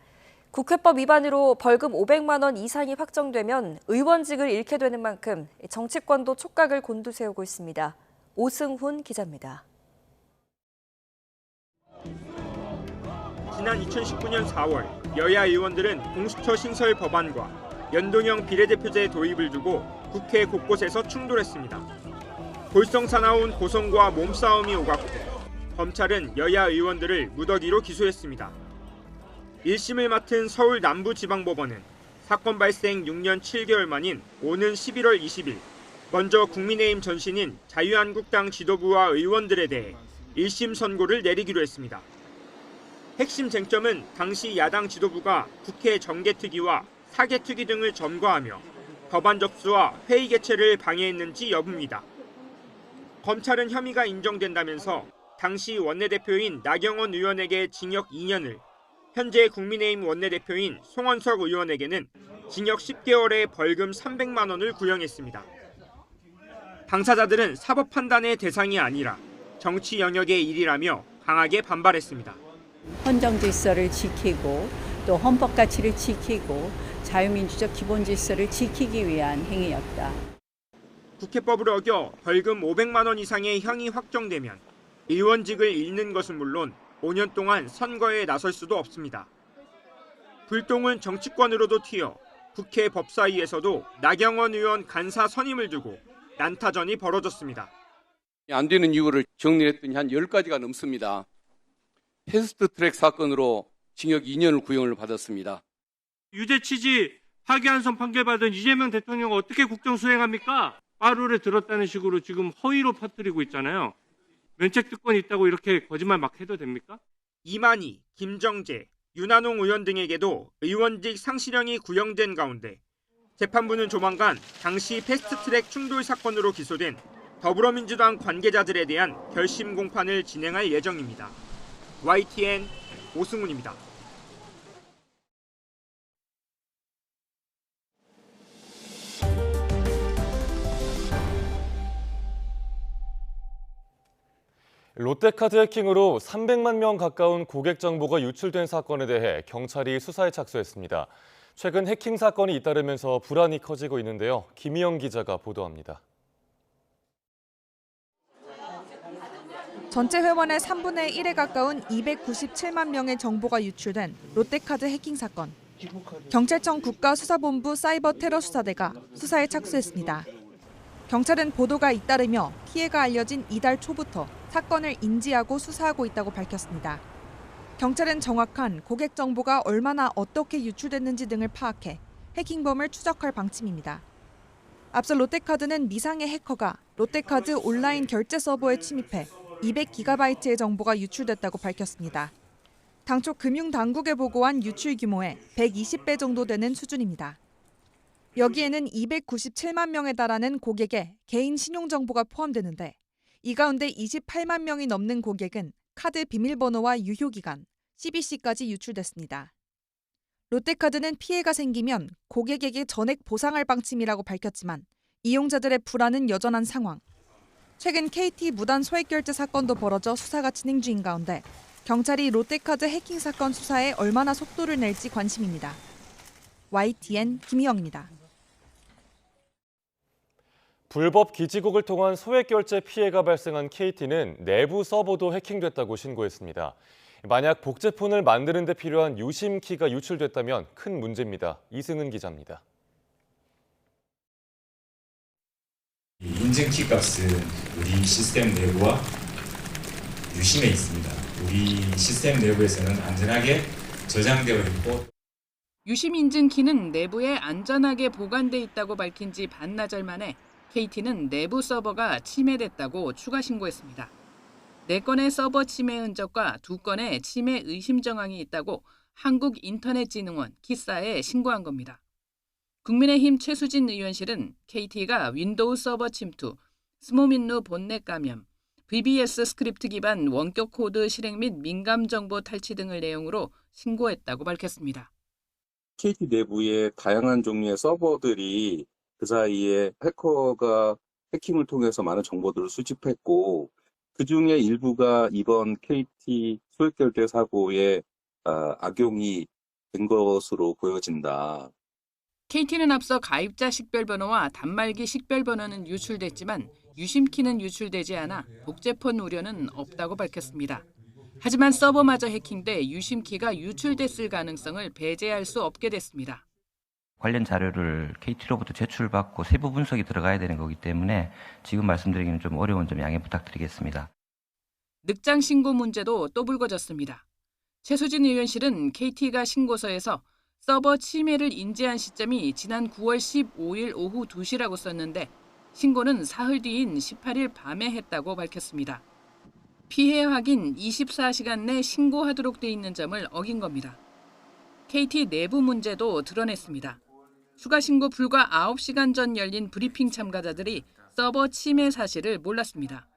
국회법 위반으로 벌금 500만 원 이상이 확정되면 의원직을 잃게 되는 만큼 정치권도 촉각을 곤두세우고 있습니다. 오승훈 기자입니다. 지난 2019년 4월 여야 의원들은 공수처 신설 법안과 연동형 비례대표제 도입을 두고 국회 곳곳에서 충돌했습니다. 골성 사나운 고성과 몸싸움이 오갔고 검찰은 여야 의원들을 무더기로 기소했습니다. 1심을 맡은 서울 남부지방법원은 사건 발생 6년 7개월 만인 오는 11월 20일 먼저 국민의힘 전신인 자유한국당 지도부와 의원들에 대해 1심 선고를 내리기로 했습니다. 핵심 쟁점은 당시 야당 지도부가 국회 정개특위와 사개특위 등을 점거하며 법안 접수와 회의 개최를 방해했는지 여부입니다. 검찰은 혐의가 인정된다면서 당시 원내대표인 나경원 의원에게 징역 2년을, 현재 국민의힘 원내대표인 송원석 의원에게는 징역 10개월에 벌금 300만 원을 구형했습니다. 당사자들은 사법 판단의 대상이 아니라 정치 영역의 일이라며 강하게 반발했습니다. 헌정 질서를 지키고 또 헌법 가치를 지키고 자유민주적 기본 질서를 지키기 위한 행위였다. 국회법을 어겨 벌금 500만 원 이상의 형이 확정되면 의원직을 잃는 것은 물론 5년 동안 선거에 나설 수도 없습니다. 불똥은 정치권으로도 튀어 국회 법사위에서도 나경원 의원 간사 선임을 두고 난타전이 벌어졌습니다. 안 되는 이유를 정리했더니 한 10가지가 넘습니다. 패스트트랙 사건으로 징역 2년을 구형을 받았습니다. 유죄 취지 파기환송 판결받은 이재명 대통령 어떻게 국정 수행합니까? 빠루를 들었다는 식으로 지금 허위로 퍼뜨리고 있잖아요. 면책특권이 있다고 이렇게 거짓말 막 해도 됩니까? 이만희, 김정재, 윤한홍 의원 등에게도 의원직 상실형이 구형된 가운데 재판부는 조만간 당시 패스트트랙 충돌 사건으로 기소된 더불어민주당 관계자들에 대한 결심 공판을 진행할 예정입니다. YTN 오승훈입니다. 롯데카드 해킹으로 300만 명 가까운 고객 정보가 유출된 사건에 대해 경찰이 수사에 착수했습니다. 최근 해킹 사건이 잇따르면서 불안이 커지고 있는데요. 김희영 기자가 보도합니다. 전체 회원의 3분의 1에 가까운 297만 명의 정보가 유출된 롯데카드 해킹 사건. 경찰청 국가수사본부 사이버 테러 수사대가 수사에 착수했습니다. 경찰은 보도가 잇따르며 피해가 알려진 이달 초부터 사건을 인지하고 수사하고 있다고 밝혔습니다. 경찰은 정확한 고객 정보가 얼마나 어떻게 유출됐는지 등을 파악해 해킹범을 추적할 방침입니다. 앞서 롯데카드는 미상의 해커가 롯데카드 온라인 결제 서버에 침입해 200GB의 정보가 유출됐다고 밝혔습니다. 당초 금융당국에 보고한 유출 규모의 120배 정도 되는 수준입니다. 여기에는 297만 명에 달하는 고객의 개인 신용정보가 포함되는데 이 가운데 28만 명이 넘는 고객은 카드 비밀번호와 유효기간, CBC까지 유출됐습니다. 롯데카드는 피해가 생기면 고객에게 전액 보상할 방침이라고 밝혔지만 이용자들의 불안은 여전한 상황. 최근 KT 무단 소액결제 사건도 벌어져 수사가 진행 중인 가운데 경찰이 롯데카드 해킹 사건 수사에 얼마나 속도를 낼지 관심입니다. YTN 김희영입니다. 불법 기지국을 통한 소액결제 피해가 발생한 KT는 내부 서버도 해킹됐다고 신고했습니다. 만약 복제폰을 만드는 데 필요한 유심키가 유출됐다면 큰 문제입니다. 이승은 기자입니다. 인증키 값은 우리 시스템 내부와 유심에 있습니다. 우리 시스템 내부에서는 안전하게 저장되어 있고 유심 인증키는 내부에 안전하게 보관돼 있다고 밝힌 지 반나절 만에 KT는 내부 서버가 침해됐다고 추가 신고했습니다. 4건의 서버 침해 흔적과 2건의 침해 의심 정황이 있다고 한국인터넷진흥원 키사에 신고한 겁니다. 국민의힘 최수진 의원실은 KT가 윈도우 서버 침투, 스모민루 본넷 감염, VBS 스크립트 기반 원격 코드 실행 및 민감 정보 탈취 등을 내용으로 신고했다고 밝혔습니다. KT 내부에 다양한 종류의 서버들이 그 사이에 해커가 해킹을 통해서 많은 정보들을 수집했고 그중에 일부가 이번 KT 소액결제 사고에 악용이 된 것으로 보여진다. KT는 앞서 가입자 식별번호와 단말기 식별번호는 유출됐지만 유심키는 유출되지 않아 복제폰 우려는 없다고 밝혔습니다. 하지만 서버마저 해킹돼 유심키가 유출됐을 가능성을 배제할 수 없게 됐습니다. 관련 자료를 KT로부터 제출받고 세부 분석이 들어가야 되는 거기 때문에 지금 말씀드리기는 좀 어려운 점 양해 부탁드리겠습니다. 늑장 신고 문제도 또 불거졌습니다. 최수진 의원실은 KT가 신고서에서 서버 침해를 인지한 시점이 지난 9월 15일 오후 2시라고 썼는데 신고는 사흘 뒤인 18일 밤에 했다고 밝혔습니다. 피해 확인 24시간 내 신고하도록 돼 있는 점을 어긴 겁니다. KT 내부 문제도 드러냈습니다. 추가 신고 불과 9시간 전 열린 브리핑 참가자들이 서버 침해 사실을 몰랐습니다.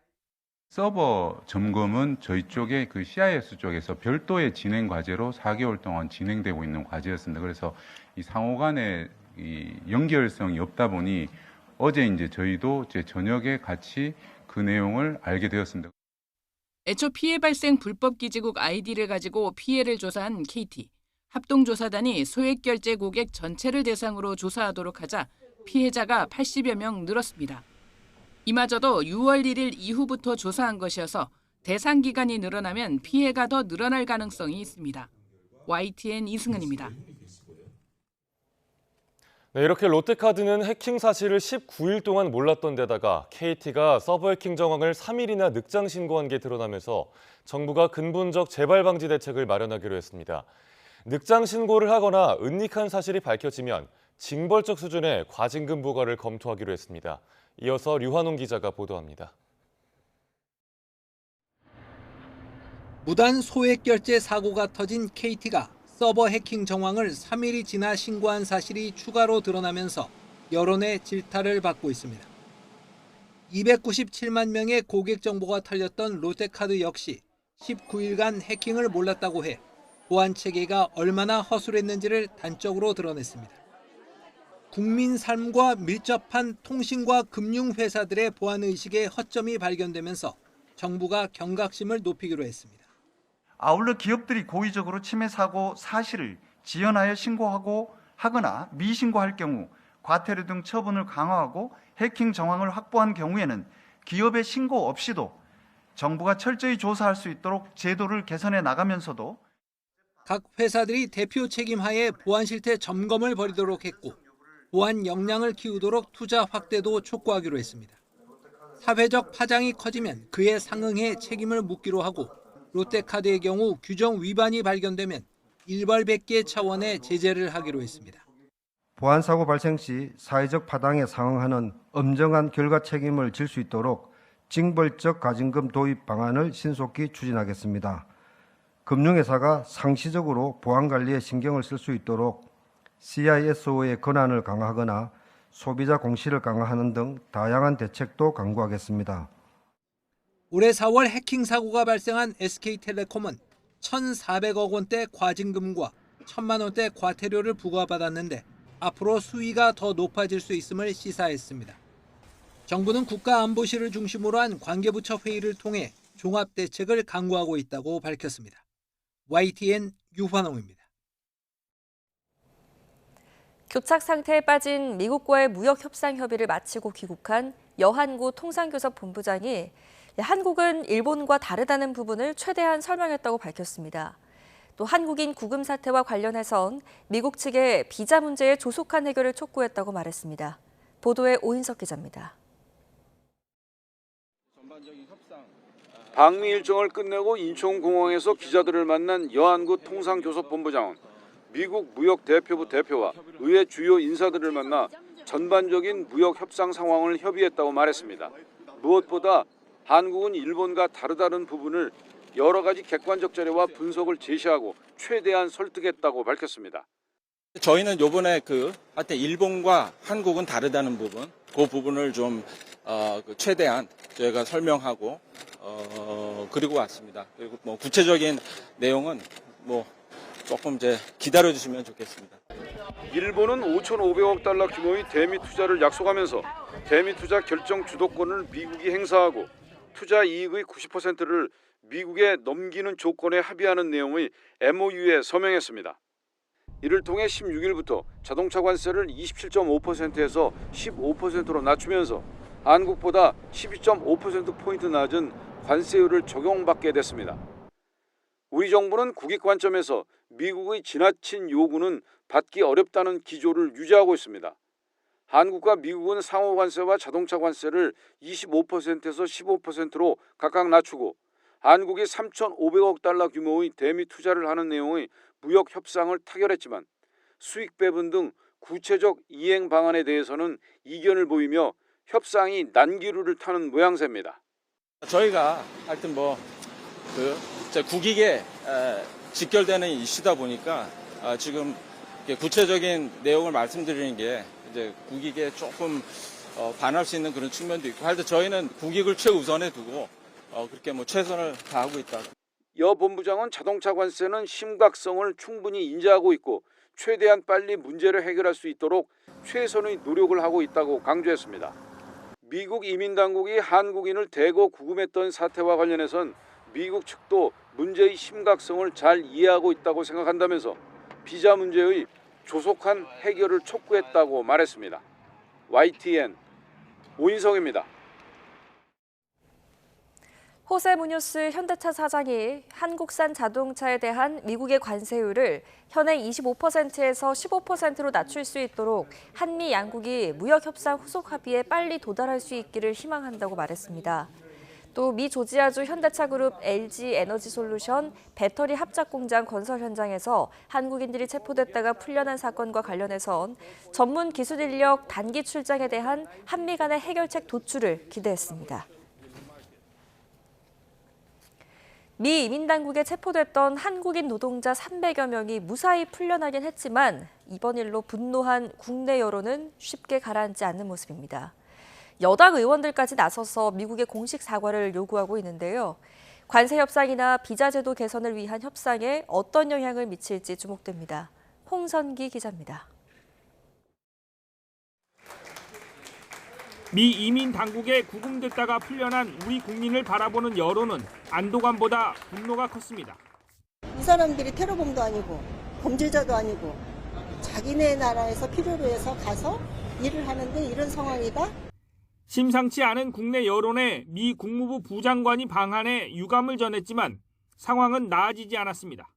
서버 점검은 저희 쪽에 그 CIS 쪽에서 별도의 진행 과제로 4개월 동안 진행되고 있는 과제였습니다. 그래서 이 상호 간의 이 연결성이 없다 보니 어제 이제 저희도 저녁에 같이 그 내용을 알게 되었습니다. 애초 피해 발생 불법 기지국 아이디를 가지고 피해를 조사한 KT. 합동조사단이 소액결제 고객 전체를 대상으로 조사하도록 하자 피해자가 80여 명 늘었습니다. 이마저도 6월 1일 이후부터 조사한 것이어서 대상 기간이 늘어나면 피해가 더 늘어날 가능성이 있습니다. YTN 이승은입니다. 네, 이렇게 롯데카드는 해킹 사실을 19일 동안 몰랐던 데다가 KT가 서버 해킹 정황을 3일이나 늑장 신고한 게 드러나면서 정부가 근본적 재발 방지 대책을 마련하기로 했습니다. 늑장 신고를 하거나 은닉한 사실이 밝혀지면 징벌적 수준의 과징금 부과를 검토하기로 했습니다. 이어서 류환홍 기자가 보도합니다. 무단 소액결제 사고가 터진 KT가 서버 해킹 정황을 3일이 지나 신고한 사실이 추가로 드러나면서 여론의 질타를 받고 있습니다. 297만 명의 고객 정보가 털렸던 롯데카드 역시 19일간 해킹을 몰랐다고 해 보안 체계가 얼마나 허술했는지를 단적으로 드러냈습니다. 국민 삶과 밀접한 통신과 금융회사들의 보안 의식에 허점이 발견되면서 정부가 경각심을 높이기로 했습니다. 아울러 기업들이 고의적으로 침해 사고 사실을 지연하여 신고하고 하거나 미신고할 경우 과태료 등 처분을 강화하고 해킹 정황을 확보한 경우에는 기업의 신고 없이도 정부가 철저히 조사할 수 있도록 제도를 개선해 나가면서도 각 회사들이 대표 책임하에 보안 실태 점검을 벌이도록 했고 보안 역량을 키우도록 투자 확대도 촉구하기로 했습니다. 사회적 파장이 커지면 그에 상응해 책임을 묻기로 하고 롯데카드의 경우 규정 위반이 발견되면 일벌백계 차원의 제재를 하기로 했습니다. 보안사고 발생 시 사회적 파장에 상응하는 엄정한 결과 책임을 질 수 있도록 징벌적 가징금 도입 방안을 신속히 추진하겠습니다. 금융회사가 상시적으로 보안관리에 신경을 쓸 수 있도록 CISO의 권한을 강화하거나 소비자 공시를 강화하는 등 다양한 대책도 강구하겠습니다. 올해 4월 해킹 사고가 발생한 SK텔레콤은 1,400억 원대 과징금과 1,000만 원대 과태료를 부과받았는데 앞으로 수위가 더 높아질 수 있음을 시사했습니다. 정부는 국가안보실을 중심으로 한 관계부처 회의를 통해 종합대책을 강구하고 있다고 밝혔습니다. YTN 유환홍입니다. 교착 상태에 빠진 미국과의 무역 협상 협의를 마치고 귀국한 여한구 통상교섭 본부장이 한국은 일본과 다르다는 부분을 최대한 설명했다고 밝혔습니다. 또 한국인 구금 사태와 관련해선 미국 측에 비자 문제의 조속한 해결을 촉구했다고 말했습니다. 보도에 오인석 기자입니다. 방미 일정을 끝내고 인천공항에서 기자들을 만난 여한구 통상교섭본부장은 미국 무역대표부 대표와 의회 주요 인사들을 만나 전반적인 무역 협상 상황을 협의했다고 말했습니다. 무엇보다 한국은 일본과 다르다는 부분을 여러 가지 객관적 자료와 분석을 제시하고 최대한 설득했다고 밝혔습니다. 저희는 이번에 하여튼 일본과 한국은 다르다는 부분, 그 부분을 좀 최대한 저희가 설명하고 그리고 왔습니다. 그리고 뭐 구체적인 내용은 조금 이제 기다려 주시면 좋겠습니다. 일본은 5,500억 달러 규모의 대미 투자를 약속하면서 대미 투자 결정 주도권을 미국이 행사하고 투자 이익의 90%를 미국에 넘기는 조건에 합의하는 내용의 MOU에 서명했습니다. 이를 통해 16일부터 자동차 관세를 27.5%에서 15%로 낮추면서 한국보다 12.5%포인트 낮은 관세율을 적용받게 됐습니다. 우리 정부는 국익 관점에서 미국의 지나친 요구는 받기 어렵다는 기조를 유지하고 있습니다. 한국과 미국은 상호 관세와 자동차 관세를 25%에서 15%로 각각 낮추고 한국이 3,500억 달러 규모의 대미 투자를 하는 내용의 무역 협상을 타결했지만 수익 배분 등 구체적 이행 방안에 대해서는 이견을 보이며 협상이 난기류를 타는 모양새입니다. 저희가 하여튼 국익에 직결되는 이슈다 보니까 지금 구체적인 내용을 말씀드리는 게 이제 국익에 조금 반할 수 있는 그런 측면도 있고 하여튼 저희는 국익을 최우선에 두고 그렇게 최선을 다하고 있다. 여 본부장은 자동차 관세는 심각성을 충분히 인지하고 있고 최대한 빨리 문제를 해결할 수 있도록 최선의 노력을 하고 있다고 강조했습니다. 미국 이민당국이 한국인을 대거 구금했던 사태와 관련해선 미국 측도 문제의 심각성을 잘 이해하고 있다고 생각한다면서 비자 문제의 조속한 해결을 촉구했다고 말했습니다. YTN 오인성입니다. 호세 무뇨스 현대차 사장이 한국산 자동차에 대한 미국의 관세율을 현행 25%에서 15%로 낮출 수 있도록 한미 양국이 무역협상 후속 합의에 빨리 도달할 수 있기를 희망한다고 말했습니다. 또 미 조지아주 현대차그룹 LG 에너지솔루션 배터리 합작 공장 건설 현장에서 한국인들이 체포됐다가 풀려난 사건과 관련해선 전문 기술 인력 단기 출장에 대한 한미 간의 해결책 도출을 기대했습니다. 미 이민당국에 체포됐던 한국인 노동자 300여 명이 무사히 풀려나긴 했지만 이번 일로 분노한 국내 여론은 쉽게 가라앉지 않는 모습입니다. 여당 의원들까지 나서서 미국의 공식 사과를 요구하고 있는데요. 관세 협상이나 비자 제도 개선을 위한 협상에 어떤 영향을 미칠지 주목됩니다. 홍선기 기자입니다. 미 이민 당국에 구금됐다가 풀려난 우리 국민을 바라보는 여론은 안도감보다 분노가 컸습니다. 이 사람들이 테러범도 아니고 범죄자도 아니고 자기네 나라에서 필요로 해서 가서 일을 하는데 이런 상황이다? 심상치 않은 국내 여론에 미 국무부 부장관이 방한해 유감을 전했지만 상황은 나아지지 않았습니다.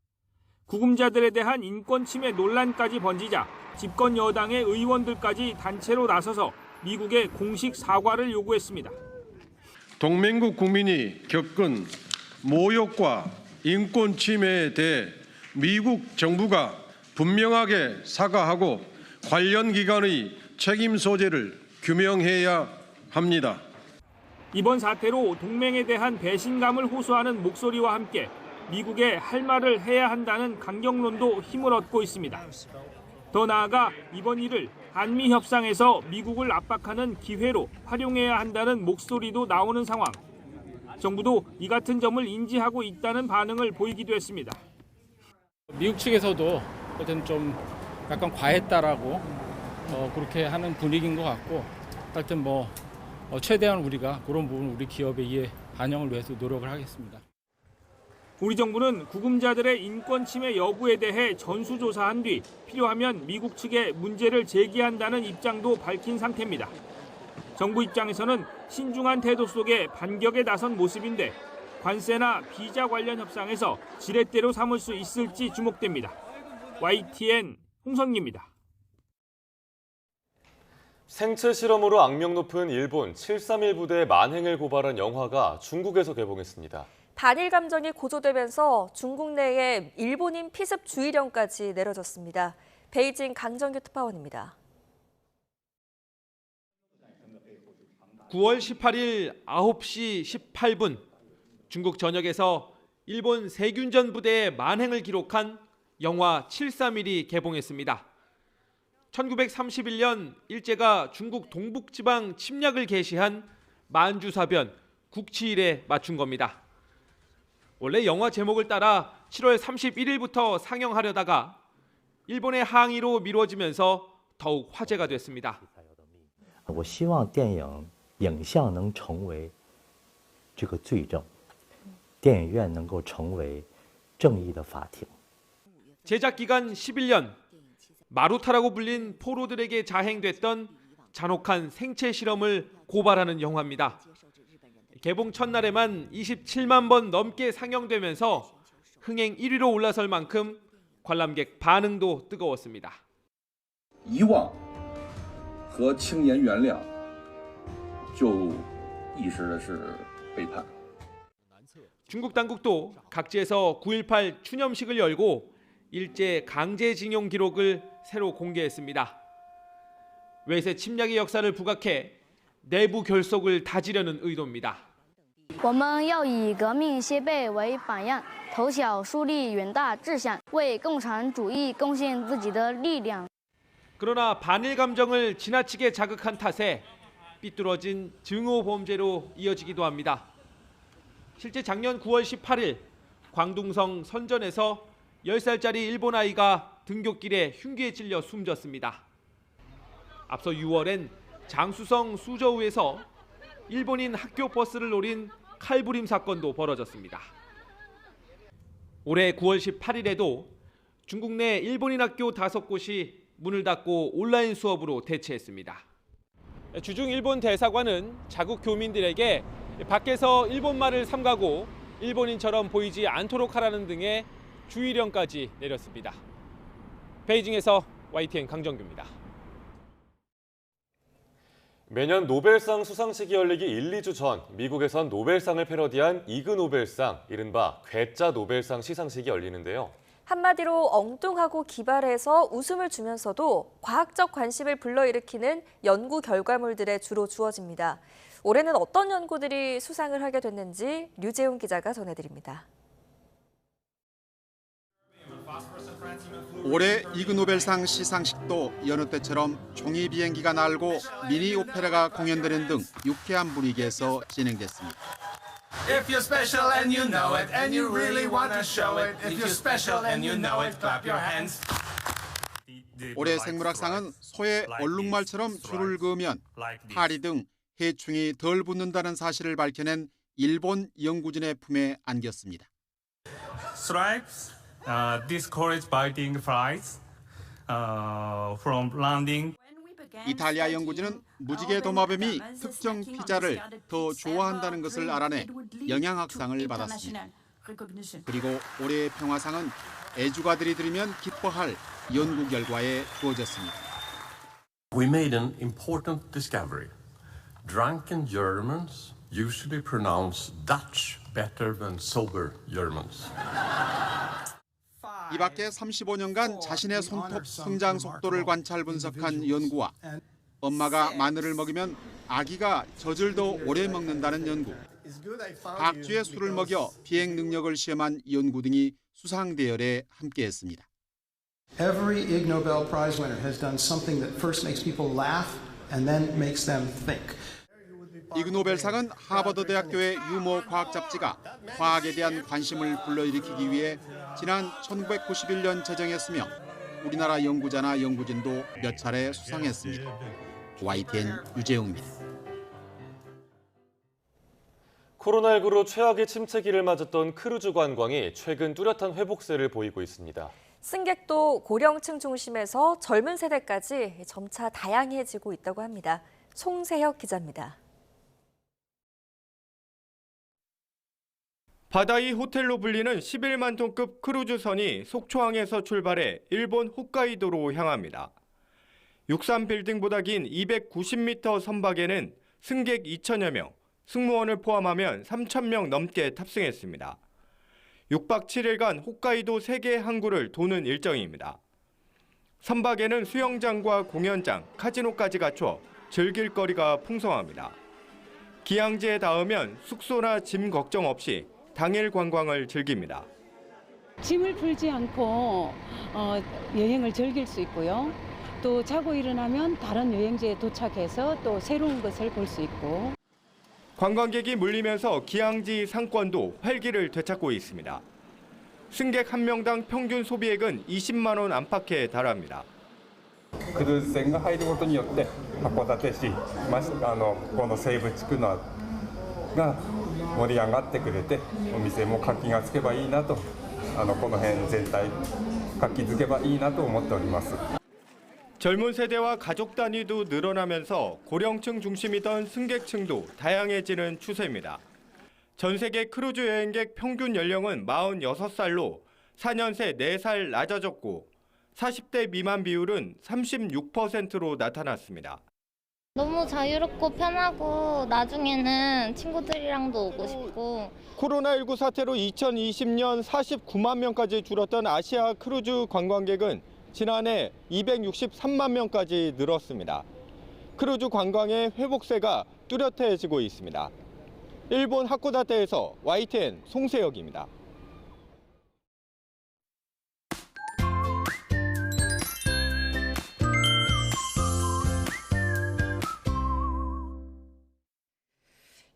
구금자들에 대한 인권 침해 논란까지 번지자 집권 여당의 의원들까지 단체로 나서서 미국에 공식 사과를 요구했습니다. 동맹국 국민이 겪은 모욕과 인권 침해에 대해 미국 정부가 분명하게 사과하고 관련 기관의 책임 소재를 규명해야 합니다. 이번 사태로 동맹에 대한 배신감을 호소하는 목소리와 함께 미국에 할 말을 해야 한다는 강경론도 힘을 얻고 있습니다. 더 나아가 이번 일을 한미 협상에서 미국을 압박하는 기회로 활용해야 한다는 목소리도 나오는 상황. 정부도 이 같은 점을 인지하고 있다는 반응을 보이기도 했습니다. 미국 측에서도 어쨌든 좀 약간 과했다라고 그렇게 하는 분위기인 것 같고, 하여튼 최대한 우리가 그런 부분 우리 기업의 이해 반영을 위해서 노력을 하겠습니다. 우리 정부는 구금자들의 인권 침해 여부에 대해 전수조사한 뒤 필요하면 미국 측에 문제를 제기한다는 입장도 밝힌 상태입니다. 정부 입장에서는 신중한 태도 속에 반격에 나선 모습인데 관세나 비자 관련 협상에서 지렛대로 삼을 수 있을지 주목됩니다. YTN 홍성기입니다. 생체 실험으로 악명 높은 일본 731 부대의 만행을 고발한 영화가 중국에서 개봉했습니다. 반일 감정이 고조되면서 중국 내에 일본인 피습 주의령까지 내려졌습니다. 베이징 강정규 특파원입니다. 9월 18일 9시 18분 중국 전역에서 일본 세균전 부대의 만행을 기록한 영화 731이 개봉했습니다. 1931년 일제가 중국 동북지방 침략을 개시한 만주사변 국치일에 맞춘 겁니다. 원래 영화 제목을 따라 7월 31일부터 상영하려다가 일본의 항의로 미뤄지면서 더욱 화제가 됐습니다. 我希望电影影像能成为这个罪证，电影院能够成为正义的法庭。 제작 기간 11년, 마루타라고 불린 포로들에게 자행됐던 잔혹한 생체 실험을 고발하는 영화입니다. 개봉 첫날에만 27만 번 넘게 상영되면서 흥행 1위로 올라설 만큼 관람객 반응도 뜨거웠습니다. 遗忘和轻言原谅就意识的是背叛。 중국 당국도 각지에서 9.18 추념식을 열고 일제 강제징용 기록을 새로 공개했습니다. 외세 침략의 역사를 부각해 내부 결속을 다지려는 의도입니다. 我们要以革命先辈为榜样，头小树立远大志向，为共产主义贡献自己的力量。 그러나 반일 감정을 지나치게 자극한 탓에 삐뚤어진 증오 범죄로 이어지기도 합니다. 실제 작년 9월 18일 광둥성 선전에서 10살짜리 일본 아이가 등굣길에 흉기에 찔려 숨졌습니다. 앞서 6월엔 장수성 수저우에서 일본인 학교 버스를 노린 칼부림 사건도 벌어졌습니다. 올해 9월 18일에도 중국 내 일본인 학교 5곳이 문을 닫고 온라인 수업으로 대체했습니다. 주중 일본 대사관은 자국 교민들에게 밖에서 일본말을 삼가고 일본인처럼 보이지 않도록 하라는 등의 주의령까지 내렸습니다. 베이징에서 YTN 강정규입니다. 매년 노벨상 수상식이 열리기 1, 2주 전 미국에선 노벨상을 패러디한 이그 노벨상, 이른바 괴짜 노벨상 시상식이 열리는데요. 한마디로 엉뚱하고 기발해서 웃음을 주면서도 과학적 관심을 불러일으키는 연구 결과물들에 주로 주어집니다. 올해는 어떤 연구들이 수상을 하게 됐는지 류재용 기자가 전해드립니다. 올해 이그노벨상 시상식도 여느 때처럼 종이 비행기가 날고 미니 오페라가 공연되는 등 유쾌한 분위기에서 진행됐습니다. If you're special and you know it, and you really want to show it, if you're special and you know it, clap your hands. 올해 생물학상은 소의 얼룩말처럼 줄을 그으면 파리 등 해충이 덜 붙는다는 사실을 밝혀낸 일본 연구진의 품에 안겼습니다. Stripes discourage biting flies from landing. 이탈리아 연구진은 무지개 도마뱀이 특정 피자를 더 좋아한다는 것을 알아내 영양학상을 받았습니다. 그리고 올해의 평화상은 애주가들이 들으면 기뻐할 연구 결과에 주어졌습니다. We made an important discovery. Drunken Germans usually pronounce Dutch better than sober Germans. 이 밖에 35년간 자신의 손톱 성장 속도를 관찰 분석한 연구와 엄마가 마늘을 먹이면 아기가 젖을 더 오래 먹는다는 연구, 박쥐에 술을 먹여 비행 능력을 시험한 연구 등이 수상 대열에 함께했습니다. Every Ig Nobel Prize winner has done something that first makes people laugh and then makes them think. 이그노벨상은 하버드 대학교의 유머 과학 잡지가 과학에 대한 관심을 불러일으키기 위해 지난 1991년 제정했으며 우리나라 연구자나 연구진도 몇 차례 수상했습니다. YTN 유재용입니다. 코로나19로 최악의 침체기를 맞았던 크루즈 관광이 최근 뚜렷한 회복세를 보이고 있습니다. 승객도 고령층 중심에서 젊은 세대까지 점차 다양해지고 있다고 합니다. 송세혁 기자입니다. 바다이 호텔로 불리는 11만 톤급 크루즈선이 속초항에서 출발해 일본 홋카이도로 향합니다. 63빌딩보다 긴 290m 선박에는 승객 2천여 명, 승무원을 포함하면 3,000명 넘게 탑승했습니다. 6박 7일간 홋카이도 3개 항구를 도는 일정입니다. 선박에는 수영장과 공연장, 카지노까지 갖춰 즐길 거리가 풍성합니다. 기항지에 닿으면 숙소나 짐 걱정 없이 당일 관광을 즐깁니다. 짐을 풀지 않고 여행을 즐길 수 있고요. 또 자고 일어나면 다른 여행지에 도착해서 또 새로운 것을 볼 수 있고. 관광객이 몰리면서 기항지 상권도 활기를 되찾고 있습니다. 승객 한 명당 평균 소비액은 20만 원 안팎에 달합니다. クルーズ船が入ることによって函館市、この西部地区が盛り上がってくれてお店も活気がつけばいいなとこの辺全体活気づけばいいなと思っております。 젊은 세대와 가족 단위도 늘어나면서 고령층 중심이던 승객층도 다양해지는 추세입니다. 전 세계 크루즈 여행객 평균 연령은 46살로 4년 새 4살 낮아졌고 40대 미만 비율은 36%로 나타났습니다. 너무 자유롭고 편하고 나중에는 친구들이랑도 오고 싶고. 코로나19 사태로 2020년 49만 명까지 줄었던 아시아 크루즈 관광객은 지난해 263만 명까지 늘었습니다. 크루즈 관광의 회복세가 뚜렷해지고 있습니다. 일본 하코다테에서 YTN 송세혁입니다.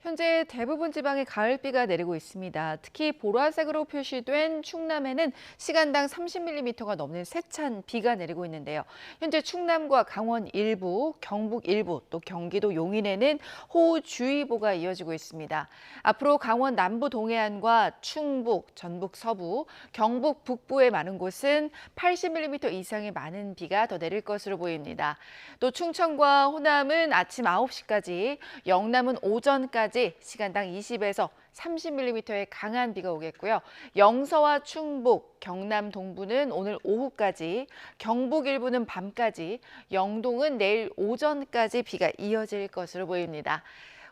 현재 대부분 지방에 가을비가 내리고 있습니다. 특히 보라색으로 표시된 충남에는 시간당 30mm가 넘는 세찬 비가 내리고 있는데요. 현재 충남과 강원 일부, 경북 일부, 또 경기도 용인에는 호우주의보가 이어지고 있습니다. 앞으로 강원 남부 동해안과 충북, 전북 서부, 경북 북부의 많은 곳은 80mm 이상의 많은 비가 더 내릴 것으로 보입니다. 또 충청과 호남은 아침 9시까지, 영남은 오전까지 시간당 20에서 30mm의 강한 비가 오겠고요. 영서와 충북, 경남 동부는 오늘 오후까지, 경북 일부는 밤까지, 영동은 내일 오전까지 비가 이어질 것으로 보입니다.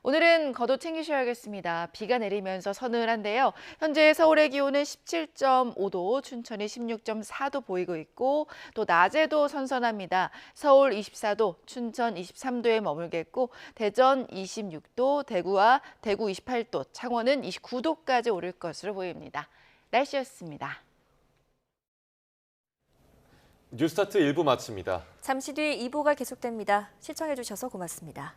오늘은 겉옷 챙기셔야겠습니다. 비가 내리면서 서늘한데요. 현재 서울의 기온은 17.5도, 춘천이 16.4도 보이고 있고 또 낮에도 선선합니다. 서울 24도, 춘천 23도에 머물겠고 대전 26도, 대구 28도, 창원은 29도까지 오를 것으로 보입니다. 날씨였습니다. 뉴스타트 1부 마칩니다. 잠시 뒤 2부가 계속됩니다. 시청해 주셔서 고맙습니다.